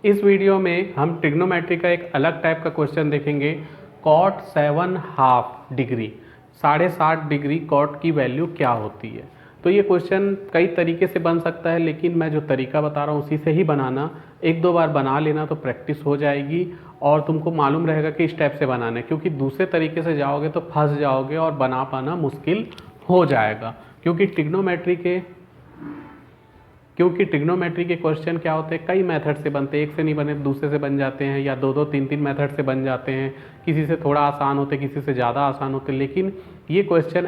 इस वीडियो में हम ट्रिग्नोमेट्री का एक अलग टाइप का क्वेश्चन देखेंगे। कॉट 7.5 डिग्री, 7.5 डिग्री कॉट की वैल्यू क्या होती है। तो ये क्वेश्चन कई तरीके से बन सकता है, लेकिन मैं जो तरीका बता रहा हूँ उसी से ही बनाना। एक दो बार बना लेना तो प्रैक्टिस हो जाएगी और तुमको मालूम रहेगा कि इस टाइप से बनाना है, क्योंकि दूसरे तरीके से जाओगे तो फंस जाओगे और बना पाना मुश्किल हो जाएगा। क्योंकि ट्रिग्नोमेट्री के क्वेश्चन क्या होते हैं, कई मेथड से बनते हैं। एक से नहीं बने दूसरे से बन जाते हैं, या दो दो तीन तीन मेथड से बन जाते हैं। किसी से थोड़ा आसान होते, किसी से ज़्यादा आसान होते। लेकिन ये क्वेश्चन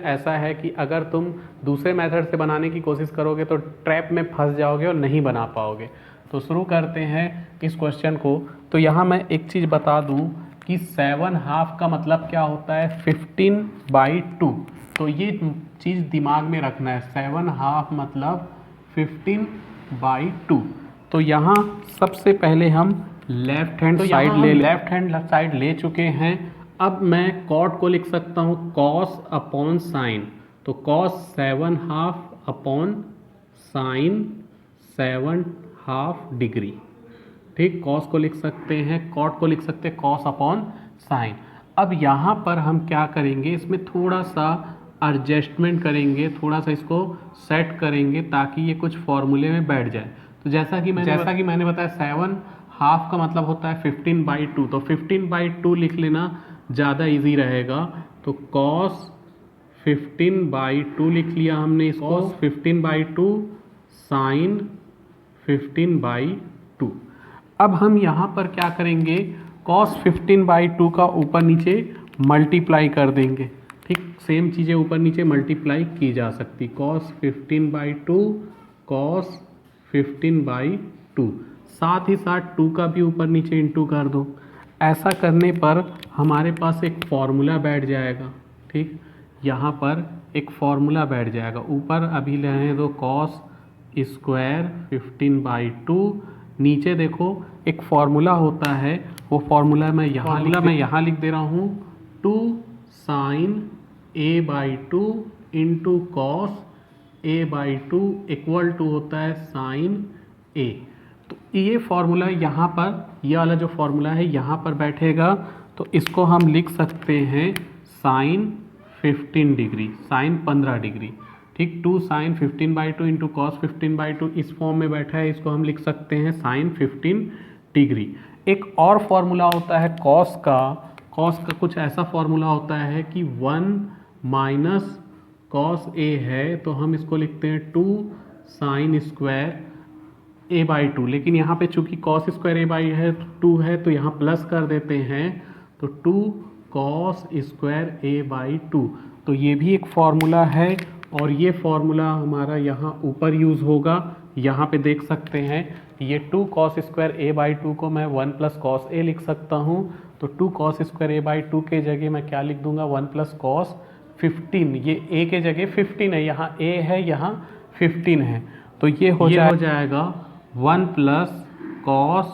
ऐसा है कि अगर तुम दूसरे मेथड से बनाने की कोशिश करोगे तो ट्रैप में फंस जाओगे और नहीं बना पाओगे। तो शुरू करते हैं इस क्वेश्चन को। तो यहाँ मैं एक चीज़ बता दूँ कि 7.5 का मतलब क्या होता है, 15/2। तो ये चीज़ दिमाग में रखना है, 7.5 मतलब 15/2। तो यहाँ सबसे पहले हम लेफ्ट हैंड साइड ले चुके हैं। अब मैं कॉट को लिख सकता हूँ कॉस अपॉन साइन। तो कॉस 7.5 अपॉन साइन 7.5 डिग्री। ठीक, कॉस को लिख सकते हैं, कॉट को लिख सकते हैं कॉस अपॉन साइन। अब यहाँ पर हम क्या करेंगे, इसमें थोड़ा सा एडजस्टमेंट करेंगे, थोड़ा सा इसको सेट करेंगे ताकि ये कुछ फॉर्मूले में बैठ जाए। तो जैसा कि मैंने बताया 7.5 का मतलब होता है 15/2। तो 15/2 लिख लेना ज़्यादा इजी रहेगा। तो कॉस 15/2 लिख लिया हमने इसको, 15/2 साइन 15/2। अब हम यहाँ पर क्या करेंगे, cos 15/2 का ऊपर नीचे मल्टीप्लाई कर देंगे। ठीक, सेम चीज़ें ऊपर नीचे मल्टीप्लाई की जा सकती। cos 15/2 cos 15/2, साथ ही साथ 2 का भी ऊपर नीचे इंटू कर दो। ऐसा करने पर हमारे पास एक फॉर्मूला बैठ जाएगा। ठीक, यहाँ पर एक फॉर्मूला बैठ जाएगा। ऊपर अभी रहने दो cos स्क्वायर 15/2, नीचे देखो एक फॉर्मूला होता है, वो फॉर्मूला मैं यहाँ लिख दे रहा हूँ, 2 sine a/2 into cos a/2 equal to होता है साइन a। तो ये फॉर्मूला यहाँ पर, ये वाला जो फॉर्मूला है यहाँ पर बैठेगा। तो इसको हम लिख सकते हैं साइन 15 डिग्री, साइन 15 डिग्री। ठीक, 2 साइन 15/2 इंटू कॉस 15/2 इस फॉर्म में बैठा है, इसको हम लिख सकते हैं साइन 15 डिग्री। एक और फॉर्मूला होता है कॉस का कुछ ऐसा फॉर्मूला होता है कि 1 माइनस कॉस ए है, तो हम इसको लिखते हैं 2 साइन स्क्वायर a/2। लेकिन यहाँ पे चूंकि कॉस स्क्वायर a/2 है तो यहाँ प्लस कर देते हैं, तो 2 कॉस स्क्वायर a/2। तो ये भी एक फॉर्मूला है और ये फॉर्मूला हमारा यहाँ ऊपर यूज़ होगा। यहाँ पे देख सकते हैं ये 2 कॉस स्क्वायर a/2 को मैं 1 प्लस कॉस ए लिख सकता हूँ। तो 2 कॉस स्क्वायर a/2 के जगह मैं क्या लिख दूंगा, 1 प्लस कॉस 15। ये a के जगह 15 है, यहाँ a है, यहाँ 15 है। तो ये हो जाएगा 1 प्लस कॉस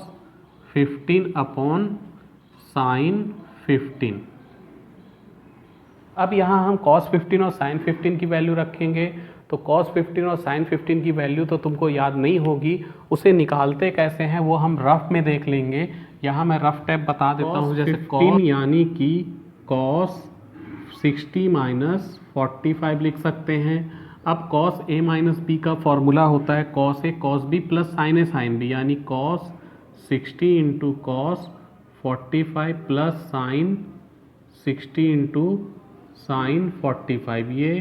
15 अपॉन साइन 15। अब यहाँ हम cos 15 और sin 15 की वैल्यू रखेंगे। तो cos 15 और sin 15 की वैल्यू तो तुमको याद नहीं होगी, उसे निकालते कैसे हैं वो हम रफ में देख लेंगे। यहाँ मैं रफ टैप बता देता हूँ, जैसे cos यानी कि cos 60 माइनस 45 लिख सकते हैं। अब cos a माइनस b का फॉर्मूला होता है cos a cos b plus sin a sin b, यानी cos 60 into cos 45 plus sin 60 into sine 45। ये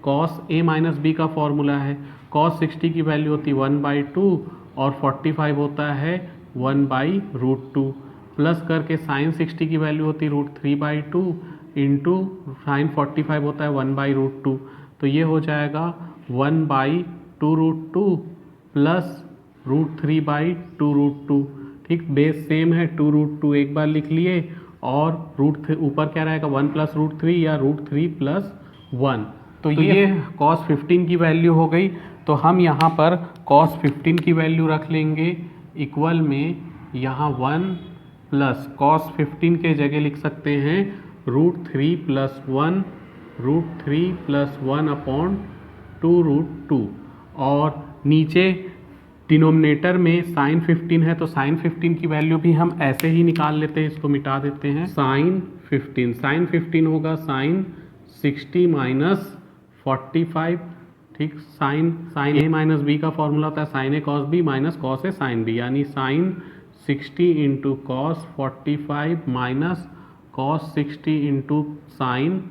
cos a माइनस बी का फॉर्मूला है। cos 60 की वैल्यू होती है 1/2 और 45 होता है 1/√2। प्लस करके साइन 60 की वैल्यू होती है √3/2 इंटू साइन 45 होता है 1/√2। तो ये हो जाएगा 1/2√2 प्लस √3/2√2। ठीक, बेस सेम है, 2√2 एक बार लिख लिए और ऊपर क्या रहेगा 1 प्लस √3 या √3 प्लस 1। तो ये cos 15 की वैल्यू हो गई। तो हम यहाँ पर cos 15 की वैल्यू रख लेंगे इक्वल में, यहाँ 1 प्लस cos 15 के जगह लिख सकते हैं √3 प्लस 1, √3 प्लस 1 अपॉन 2√2। और नीचे डिनोमिनेटर में साइन 15 है तो साइन 15 की वैल्यू भी हम ऐसे ही निकाल लेते हैं, इसको मिटा देते हैं। साइन 15 होगा साइन 60 माइनस 45, ठीक। साइन ए माइनस बी का फॉर्मूला होता है sine A cos B minus cos A sine B, यानी sine 60 into cos 45 minus cos 60 into sine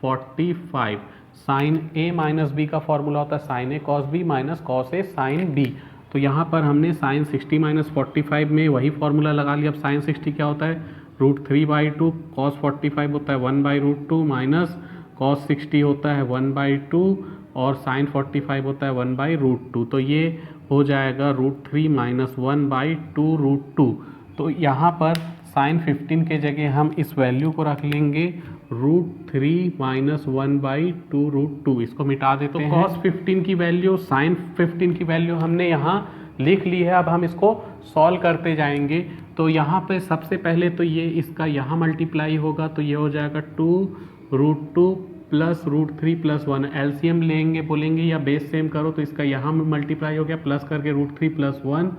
45। Sine A minus B का फॉर्मूला होता है sine A cos B minus cos A sine B. तो यहाँ पर हमने साइन 60 माइनस 45 में वही फॉर्मूला लगा लिया। अब साइन 60 क्या होता है √3/2, कॉस 45 होता है 1/√2 माइनस कॉस 60 होता है 1/2 और साइन 45 होता है 1/√2। तो ये हो जाएगा √3 माइनस 1/2√2। तो यहाँ पर साइन 15 के जगह हम इस वैल्यू को रख लेंगे √3 माइनस 1/2√2। इसको मिटा देते हैं। तो कॉस 15 की वैल्यू साइन 15 की वैल्यू हमने यहाँ लिख ली है। अब हम इसको सॉल्व करते जाएंगे। तो यहाँ पे सबसे पहले तो ये इसका यहाँ मल्टीप्लाई होगा, तो ये हो जाएगा 2√2 प्लस √3 प्लस 1। एलसीएम लेंगे बोलेंगे या बेस सेम करो, तो इसका यहाँ मल्टीप्लाई हो गया प्लस करके √3 प्लस 1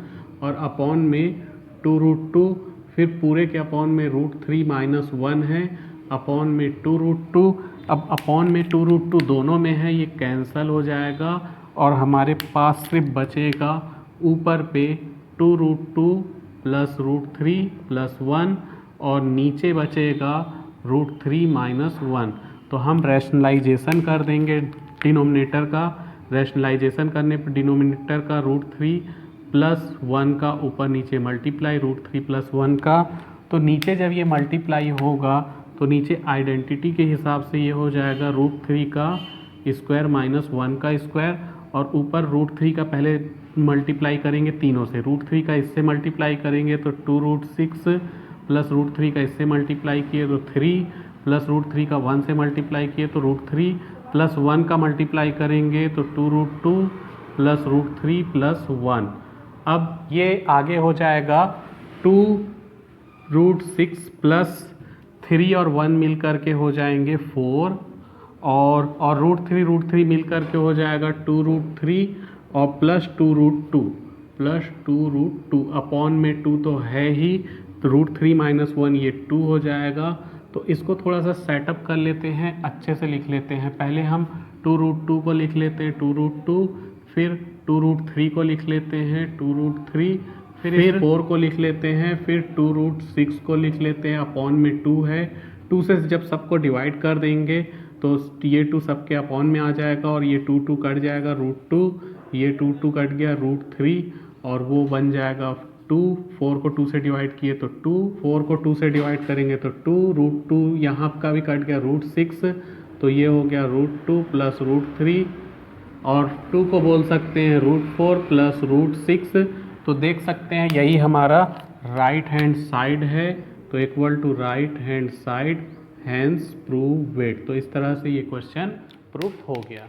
और अपॉन में 2√2, फिर पूरे के अपॉन में √3 माइनस 1 है, अपॉन में 2√2। अब अपॉन में 2√2 दोनों में है, ये कैंसिल हो जाएगा और हमारे पास सिर्फ बचेगा ऊपर पे 2√2 प्लस √3 प्लस 1 और नीचे बचेगा √3 माइनस 1। तो हम रैशनलाइजेशन कर देंगे डिनोमिनेटर का। रैशनलाइजेशन करने पर डिनोमिनेटर का √3 प्लस 1 का ऊपर नीचे मल्टीप्लाई √3 प्लस 1 का। तो नीचे जब ये मल्टीप्लाई होगा तो नीचे आइडेंटिटी के हिसाब से ये हो जाएगा √3 का स्क्वायर माइनस 1 का स्क्वायर और ऊपर √3 का पहले मल्टीप्लाई करेंगे तीनों से। √3 का इससे मल्टीप्लाई करेंगे तो 2√6 प्लस √3 का इससे मल्टीप्लाई किए तो 3 प्लस √3 का 1 से मल्टीप्लाई किए तो √3 प्लस 1 का मल्टीप्लाई करेंगे तो 2√2 प्लस √3 प्लस 1। अब ये आगे हो जाएगा 2√6 प्लस 3 और 1 मिल करके हो जाएंगे 4 और √3 मिल करके हो जाएगा 2√3 और प्लस 2√2 अपॉन में 2 तो है ही, तो √3 माइनस 1 ये 2 हो जाएगा। तो इसको थोड़ा सा सेटअप कर लेते हैं, अच्छे से लिख लेते हैं। पहले हम 2√2 को लिख लेते हैं 2√2, फिर 2√3 को लिख लेते हैं 2√3, फिर 4 को लिख लेते हैं, फिर 2√6 को लिख लेते हैं, अपॉन में 2 है। 2 से जब सबको डिवाइड कर देंगे तो ये 2 सबके अपॉन में आ जाएगा और ये 2 कट जाएगा √2, ये 2 कट गया √3 और वो बन जाएगा 2। 4 को 2 से डिवाइड किए तो 2, 4 को 2 से डिवाइड करेंगे तो 2, √2 यहाँ का भी कट गया √6, तो ये हो गया √2 प्लस √3 और 2 को बोल सकते हैं √4 प्लस √6। तो देख सकते हैं यही हमारा राइट हैंड साइड है, तो equal to right hand side, hence proved. तो इस तरह से ये क्वेश्चन प्रूफ हो गया।